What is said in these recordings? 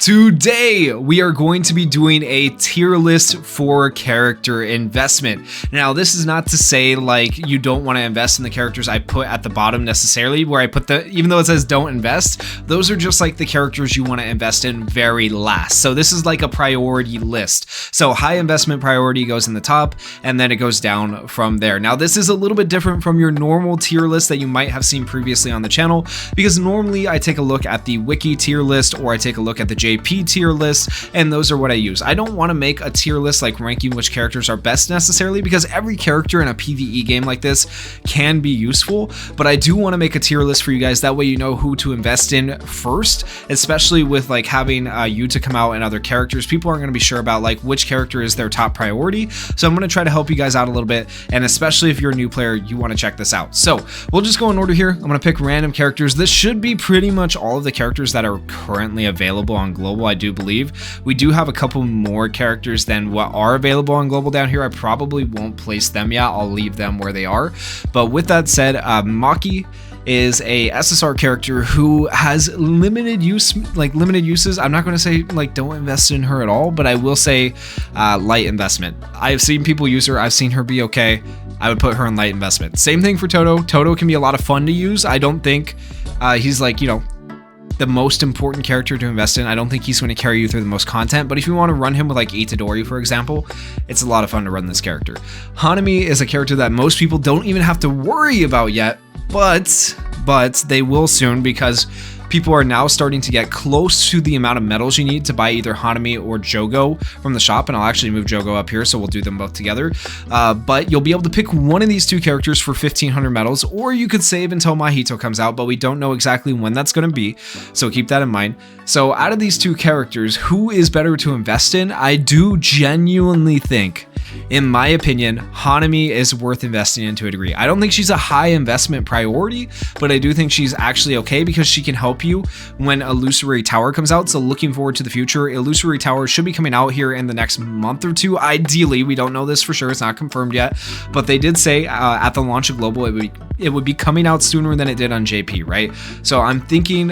Today, we are going to be doing a tier list for character investment. Now, this is not to say like you don't want to invest in the characters I put at the bottom necessarily, where I put even though it says don't invest, those are just like the characters you want to invest in very last. So this is like a priority list. So high investment priority goes in the top and then it goes down from there. Now, this is a little bit different from your normal tier list that you might have seen previously on the channel, because normally I take a look at the wiki tier list or I take a look at the JP tier list, and those are what I use. I don't want to make a tier list like ranking which characters are best necessarily, because every character in a PvE game like this can be useful, but I do want to make a tier list for you guys. That way you know who to invest in first, especially with like having you to come out and other characters. People aren't going to be sure about like which character is their top priority, so I'm going to try to help you guys out a little bit, and especially if you're a new player, you want to check this out. So we'll just go in order here. I'm going to pick random characters. This should be pretty much all of the characters that are currently available on global. I do believe we do have a couple more characters than what are available on global down here. I probably won't place them yet. I'll leave them where they are. But with that said, Maki is a SSR character who has limited uses. I'm not going to say like don't invest in her at all, but I will say light investment. I've seen people use her. I've seen her be okay. I would put her in light investment. Same thing for Toto. Toto can be a lot of fun to use. I don't think he's like, you know, the most important character to invest in. I don't think he's going to carry you through the most content, but if you want to run him with like Itadori, for example, it's a lot of fun to run this character. Hanami is a character that most people don't even have to worry about yet, but they will soon, because people are now starting to get close to the amount of medals you need to buy either Hanami or Jogo from the shop, and I'll actually move Jogo up here, so we'll do them both together. But you'll be able to pick one of these two characters for 1,500 medals, or you could save until Mahito comes out, but we don't know exactly when that's going to be, so keep that in mind. So out of these two characters, who is better to invest in? I do genuinely think, in my opinion, Hanami is worth investing in to a degree. I don't think she's a high investment priority, but I do think she's actually okay, because she can help you when Illusory Tower comes out. So looking forward to the future, Illusory Tower should be coming out here in the next month or two. Ideally, we don't know this for sure, it's not confirmed yet, but they did say at the launch of global it would be coming out sooner than it did on JP, right? So I'm thinking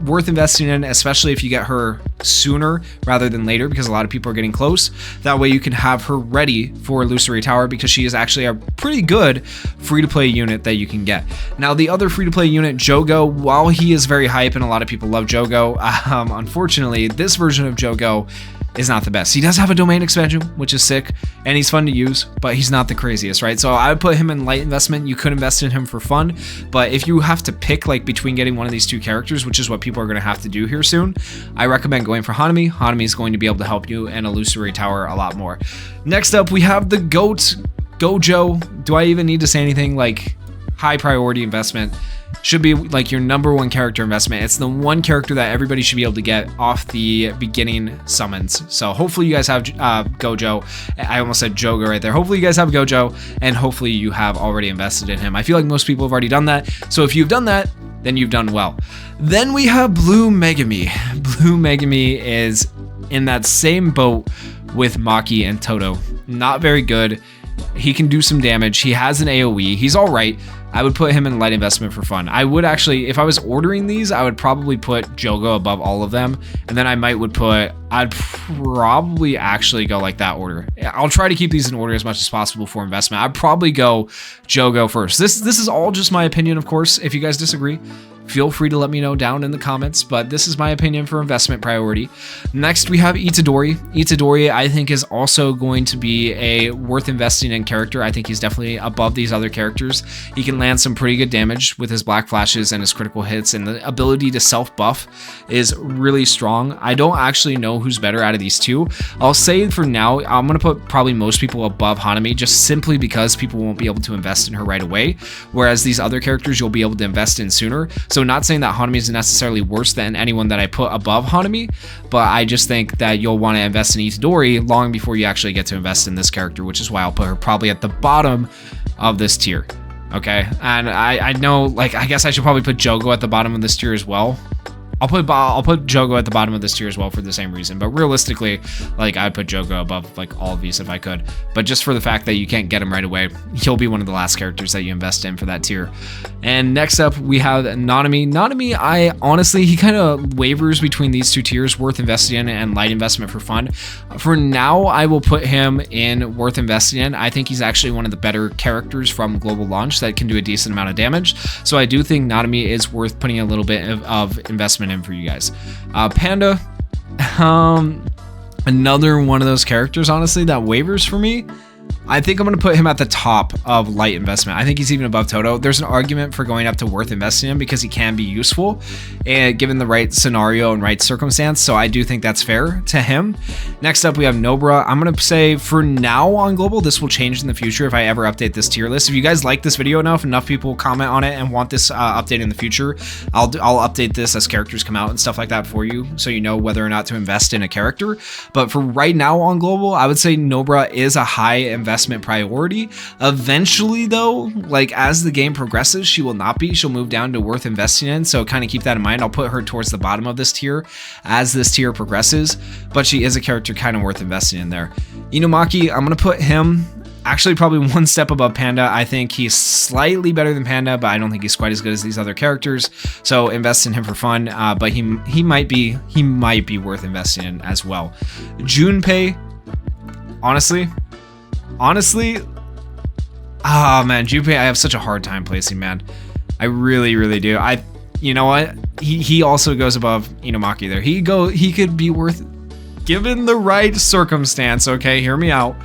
worth investing in, especially if you get her sooner rather than later, because a lot of people are getting close. That way you can have her ready for Illusory Tower, because she is actually a pretty good free-to-play unit that you can get. Now, the other free-to-play unit, Jogo, while he is very hype and a lot of people love Jogo, unfortunately, this version of Jogo is not the best. He does have a domain expansion, which is sick, and he's fun to use, but he's not the craziest, right? So I would put him in light investment. You could invest in him for fun, but if you have to pick like between getting one of these two characters, which is what people are going to have to do here soon, I recommend going for Hanami. Hanami is going to be able to help you in Illusory Tower a lot more. Next up, we have the GOAT, Gojo. Do I even need to say anything? Like, high priority investment. Should be like your number one character investment. It's the one character that everybody should be able to get off the beginning summons. So hopefully you guys have Gojo. I almost said Jogo right there. Hopefully you guys have Gojo, and hopefully you have already invested in him. I feel like most people have already done that. So if you've done that, then you've done well. Then we have Blue Megami. Blue Megami is in that same boat with Maki and Toto. Not very good. He can do some damage. He has an AoE. He's all right. I would put him in light investment for fun. I would actually, if I was ordering these, I would probably put Jogo above all of them. And then I'd probably actually go like that order. I'll try to keep these in order as much as possible for investment. I'd probably go Jogo first. This is all just my opinion, of course. If you guys disagree, feel free to let me know down in the comments, but this is my opinion for investment priority. Next, we have Itadori. Itadori, I think, is also going to be a worth investing in character. I think he's definitely above these other characters. He can land some pretty good damage with his black flashes and his critical hits, and the ability to self-buff is really strong. I don't actually know who's better out of these two. I'll say for now, I'm going to put probably most people above Hanami, just simply because people won't be able to invest in her right away, whereas these other characters you'll be able to invest in sooner. So not saying that Hanami is necessarily worse than anyone that I put above Hanami, but I just think that you'll want to invest in Itadori long before you actually get to invest in this character, which is why I'll put her probably at the bottom of this tier. Okay, and I know, like, I guess I should probably put Jogo at the bottom of this tier as well, I'll put Jogo at the bottom of this tier as well for the same reason. But realistically, like I'd put Jogo above like all of these if I could. But just for the fact that you can't get him right away, he'll be one of the last characters that you invest in for that tier. And next up we have Nanami. Nanami, I honestly, he kind of wavers between these two tiers, worth investing in and light investment for fun. For now, I will put him in worth investing in. I think he's actually one of the better characters from global launch that can do a decent amount of damage. So I do think Nanami is worth putting a little bit of investment in for you guys. Panda, another one of those characters, honestly, that wavers for me. I think I'm going to put him at the top of light investment. I think he's even above Toto. There's an argument for going up to worth investing in because he can be useful and given the right scenario and right circumstance. So I do think that's fair to him. Next up, we have Nobra. I'm going to say for now on global, this will change in the future if I ever update this tier list. If you guys like this video enough people comment on it and want this update in the future, I'll update this as characters come out and stuff like that for you, so you know whether or not to invest in a character. But for right now on global, I would say Nobra is a high investment priority. Eventually though, like as the game progresses, she will not be. She'll move down to worth investing in, so kind of keep that in mind. I'll put her towards the bottom of this tier as this tier progresses, but she is a character kind of worth investing in there. Inumaki, I'm gonna put him actually probably one step above Panda. I think he's slightly better than Panda, but I don't think he's quite as good as these other characters, so invest in him for fun. But he might be worth investing in as well. Junpei, honestly, oh man, Junpei, I have such a hard time placing, man. I really do. You know what? He also goes above Inumaki there. He could be worth, given the right circumstance, okay, hear me out.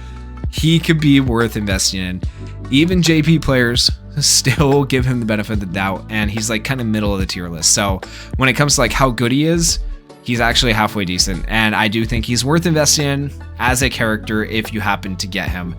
He could be worth investing in. Even JP players still give him the benefit of the doubt, and he's like kind of middle of the tier list. So when it comes to like how good he is, he's actually halfway decent, and I do think he's worth investing in as a character if you happen to get him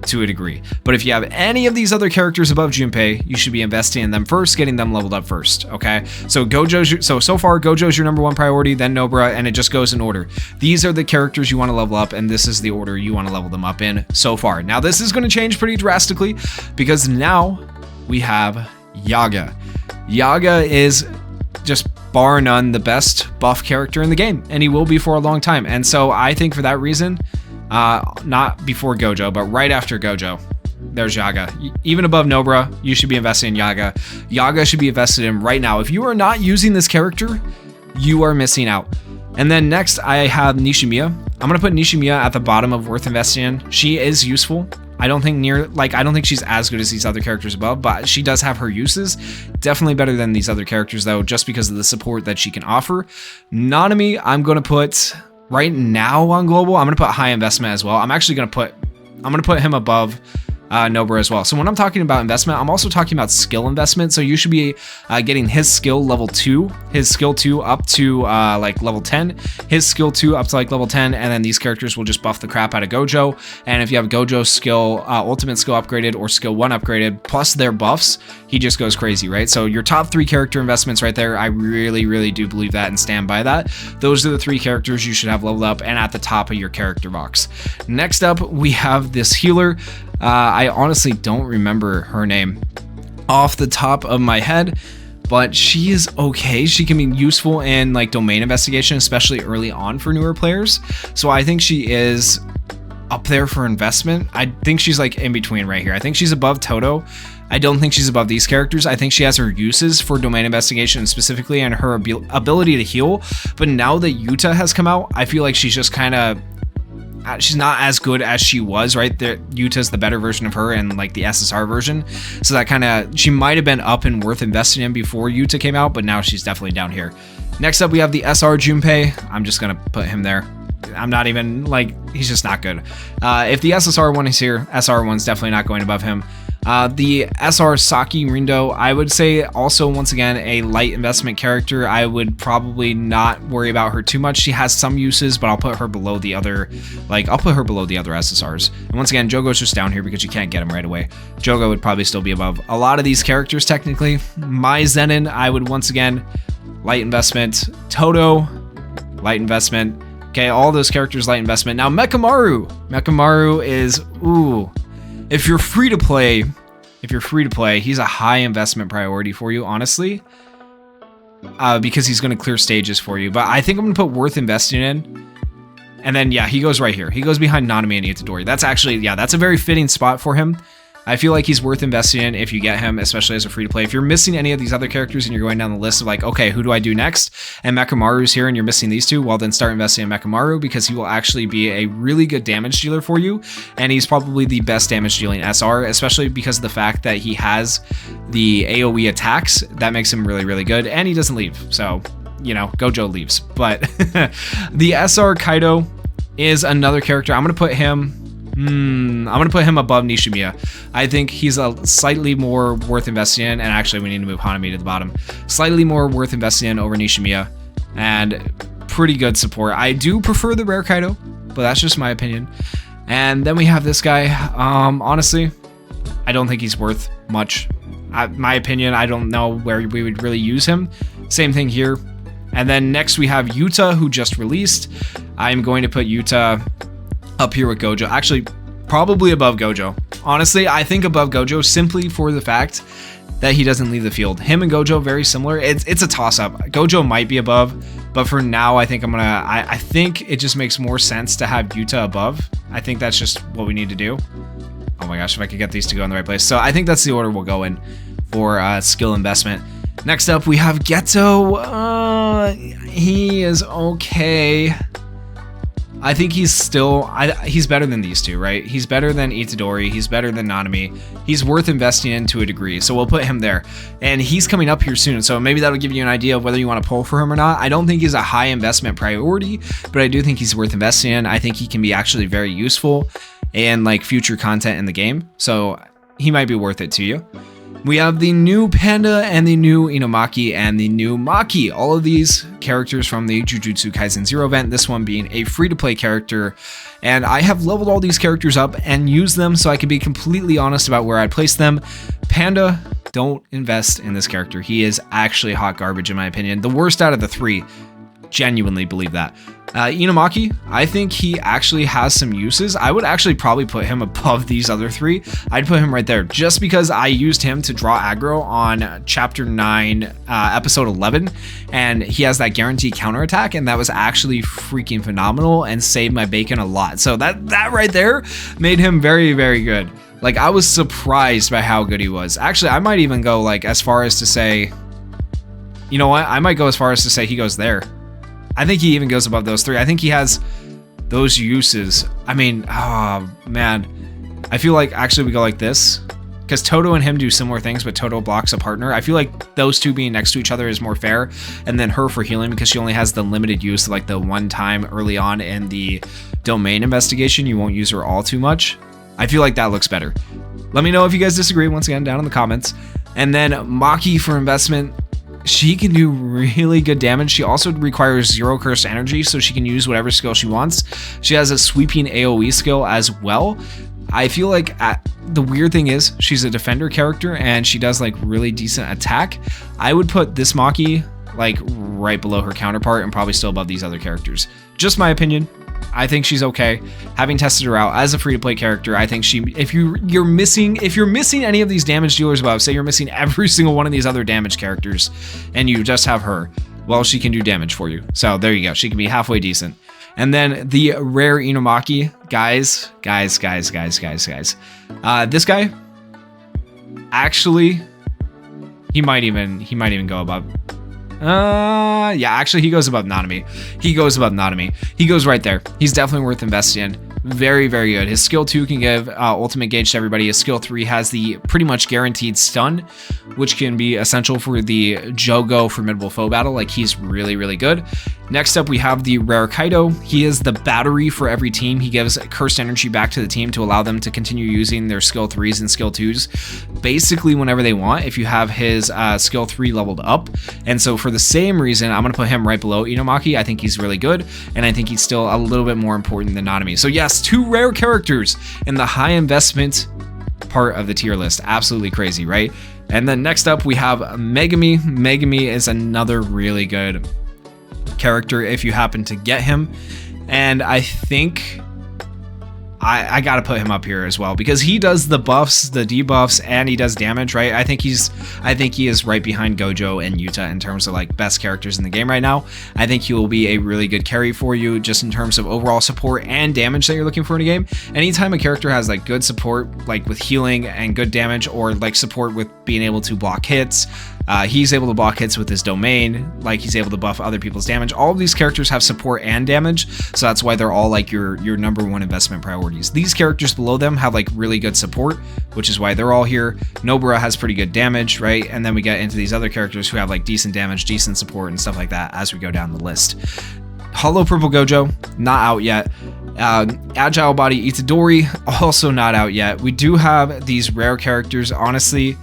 to a degree. But if you have any of these other characters above Junpei, you should be investing in them first, getting them leveled up first, okay? So so far Gojo's your number one priority, then Nobra, and it just goes in order. These are the characters you want to level up, and this is the order you want to level them up in so far. Now this is going to change pretty drastically because now we have Yaga. Yaga is just bar none the best buff character in the game, and he will be for a long time. And so I think for that reason, not before Gojo, but right after Gojo, there's Yaga. Even above Nobra, you should be investing in Yaga. Yaga should be invested in right now. If you are not using this character, you are missing out. And then next I have Nishimiya. I'm gonna put Nishimiya at the bottom of worth investing in. She is useful. I don't think she's as good as these other characters above, but she does have her uses. Definitely better than these other characters though, just because of the support that she can offer. Nanami, I'm gonna put right now on global, I'm gonna put high investment as well. I'm gonna put him above Nobra as well. So when I'm talking about investment, I'm also talking about skill investment. So you should be getting his skill level 2, his skill 2 up to like level 10, his skill 2 up to like level 10, and then these characters will just buff the crap out of Gojo. And if you have Gojo's skill, ultimate skill upgraded or skill 1 upgraded, plus their buffs, he just goes crazy, right? So your top 3 character investments right there, I really do believe that and stand by that. Those are the 3 characters you should have leveled up and at the top of your character box. Next up, we have this healer. I honestly don't remember her name off the top of my head, but she is okay. She can be useful in like domain investigation, especially early on for newer players. So I think she is up there for investment. I think she's like in between right here. I think she's above Toto. I don't think she's above these characters. I think she has her uses for domain investigation specifically and her ability to heal. But now that Yuta has come out, I feel like she's just kind of, she's not as good as she was, right? Yuta's the better version of her and like the SSR version. So that kind of, she might have been up and worth investing in before Yuta came out, but now she's definitely down here. Next up, we have the SR Junpei. I'm just going to put him there. I'm not even like, he's just not good. If the SSR one is here, SR one's definitely not going above him. The SR Saki Rindo, I would say also, once again, a light investment character. I would probably not worry about her too much. She has some uses, but I'll put her below the other, I'll put her below the other SSRs. And once again, Jogo's just down here because you can't get him right away. Jogo would probably still be above a lot of these characters technically. Mai Zenin, I would once again, light investment. Toto, light investment. Okay, all those characters, light investment. Now Mekamaru. Mekamaru is, ooh. If you're free to play, he's a high investment priority for you, honestly. because he's going to clear stages for you. But I think I'm going to put worth investing in. And then, yeah, he goes right here. He goes behind Nanami and Itadori. That's actually, yeah, that's a very fitting spot for him. I feel like he's worth investing in if you get him, especially as a free-to-play. If you're missing any of these other characters and you're going down the list of like, okay, who do I do next? And Mechamaru's here and you're missing these two, well, then start investing in Mechamaru because he will actually be a really good damage dealer for you. And he's probably the best damage dealing SR, especially because of the fact that he has the AoE attacks. That makes him really, really good. And he doesn't leave. So, you know, Gojo leaves. But the SR Kaido is another character. I'm going to put him... I'm going to put him above Nishimiya. I think he's a slightly more worth investing in, and actually we need to move Hanami to the bottom. Slightly more worth investing in over Nishimiya, and pretty good support. I do prefer the rare Kaido, but that's just my opinion. And then we have this guy. Honestly, I don't think he's worth much. My opinion, I don't know where we would really use him. Same thing here. And then next we have Yuta, who just released. I'm going to put Yuta up here with Gojo. Actually, probably above Gojo. Honestly, I think above Gojo simply for the fact that he doesn't leave the field. Him and Gojo, very similar. It's a toss-up. Gojo might be above, but for now, I think I think it just makes more sense to have Yuta above. I think that's just what we need to do. Oh my gosh, if I could get these to go in the right place. So I think that's the order we'll go in for skill investment. Next up, we have Geto. He is okay. I think he's still, he's better than these two, right? He's better than Itadori. He's better than Nanami. He's worth investing in to a degree. So we'll put him there. And he's coming up here soon. So maybe that'll give you an idea of whether you want to pull for him or not. I don't think he's a high investment priority, but I do think he's worth investing in. I think he can be actually very useful in like future content in the game. So he might be worth it to you. We have the new Panda and the new Inumaki and the new Maki. All of these characters from the Jujutsu Kaisen 0 event, this one being a free-to-play character. And I have leveled all these characters up and used them so I can be completely honest about where I'd place them. Panda, don't invest in this character. He is actually hot garbage in my opinion. The worst out of the three. Genuinely believe that. Inumaki, I think he actually has some uses. I would actually probably put him above these other three. I'd put him right there just because I used him to draw aggro on chapter 9, episode 11, and he has that guaranteed counterattack, and that was actually freaking phenomenal and saved my bacon a lot. So that right there made him very, very good. Like, I was surprised by how good he was. Actually, I might even go like as far as to say, you know what? I might go as far as to say he goes there. I think he even goes above those three. I think he has those uses. I mean, oh man. I feel like actually we go like this. Because Toto and him do similar things, but Toto blocks a partner. I feel like those two being next to each other is more fair. And then her for healing because she only has the limited use, like the one time early on in the domain investigation. You won't use her all too much. I feel like that looks better. Let me know if you guys disagree once again down in the comments. And then Maki for investment. She can do really good damage. She also requires 0 cursed energy, so she can use whatever skill she wants. She has a sweeping AoE skill as well. I feel like the weird thing is she's a defender character and she does like really decent attack. I would put this Maki like right below her counterpart and probably still above these other characters. Just my opinion. I think she's okay. Having tested her out as a free-to-play character, I think if you're missing any of these damage dealers above, say you're missing every single one of these other damage characters, and you just have her, well, she can do damage for you. So there you go. She can be halfway decent. And then the rare Inumaki, guys. This guy, actually, he might even go above. Yeah, actually he goes above Nanami. He goes right there. He's definitely worth investing in. Very, very good. His skill 2 can give ultimate gauge to everybody. His skill 3 has the pretty much guaranteed stun, which can be essential for the Jogo formidable foe battle. Like, he's really, really good. Next up, we have the rare Kaido. He is the battery for every team. He gives cursed energy back to the team to allow them to continue using their skill 3s and skill 2s basically whenever they want if you have his skill 3 leveled up. And so for the same reason, I'm going to put him right below Inumaki. I think he's really good, and I think he's still a little bit more important than Nanami. So yes, 2 rare characters in the high investment part of the tier list. Absolutely crazy, right? And then next up, we have Megumi. Megumi is another really good character if you happen to get him. And I think I gotta put him up here as well because he does the buffs, the debuffs, and he does damage, right? I think he is right behind Gojo and Yuta in terms of like best characters in the game right now. I think he will be a really good carry for you just in terms of overall support and damage that you're looking for in a game. Anytime a character has like good support, like with healing and good damage, or like support with being able to block hits, he's able to block hits with his domain, like he's able to buff other people's damage. All of these characters have support and damage, so that's why they're all like your number one investment priorities. These characters below them have like really good support, which is why they're all here. Nobara has pretty good damage, right? And then we get into these other characters who have like decent damage, decent support, and stuff like that as we go down the list. Hollow Purple Gojo, not out yet. Agile Body Itadori, also not out yet. We do have these rare characters. Honestly,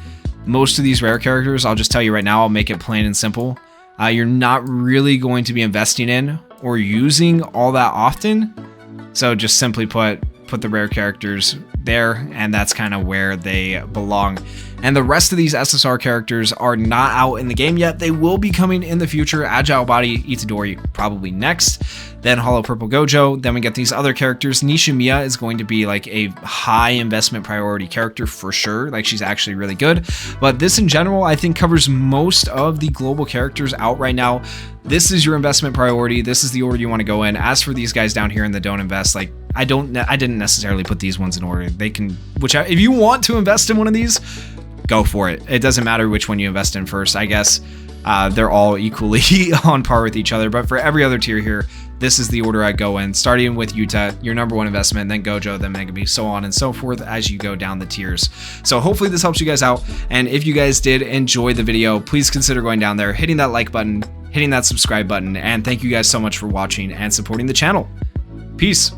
most of these rare characters, I'll just tell you right now, I'll make it plain and simple. You're not really going to be investing in or using all that often. So just simply put the rare characters there, and that's kind of where they belong. And the rest of these SSR characters are not out in the game yet. They will be coming in the future. Agile Body Itadori probably next, then Hollow Purple Gojo, then we get these other characters. Nishimiya is going to be like a high investment priority character for sure. Like she's actually really good, but this in general I think covers most of the global characters out right now. This is your investment priority. This is the order you want to go in. As for these guys down here in the don't invest, like I didn't necessarily put these ones in order. They can, if you want to invest in one of these, go for it. It doesn't matter which one you invest in first, I guess. They're all equally on par with each other, but for every other tier here, this is the order I go in, starting with Yuta, your number one investment, then Gojo, then Megami, so on and so forth as you go down the tiers. So hopefully this helps you guys out, and if you guys did enjoy the video, please consider going down there, hitting that like button, hitting that subscribe button, and thank you guys so much for watching and supporting the channel. Peace.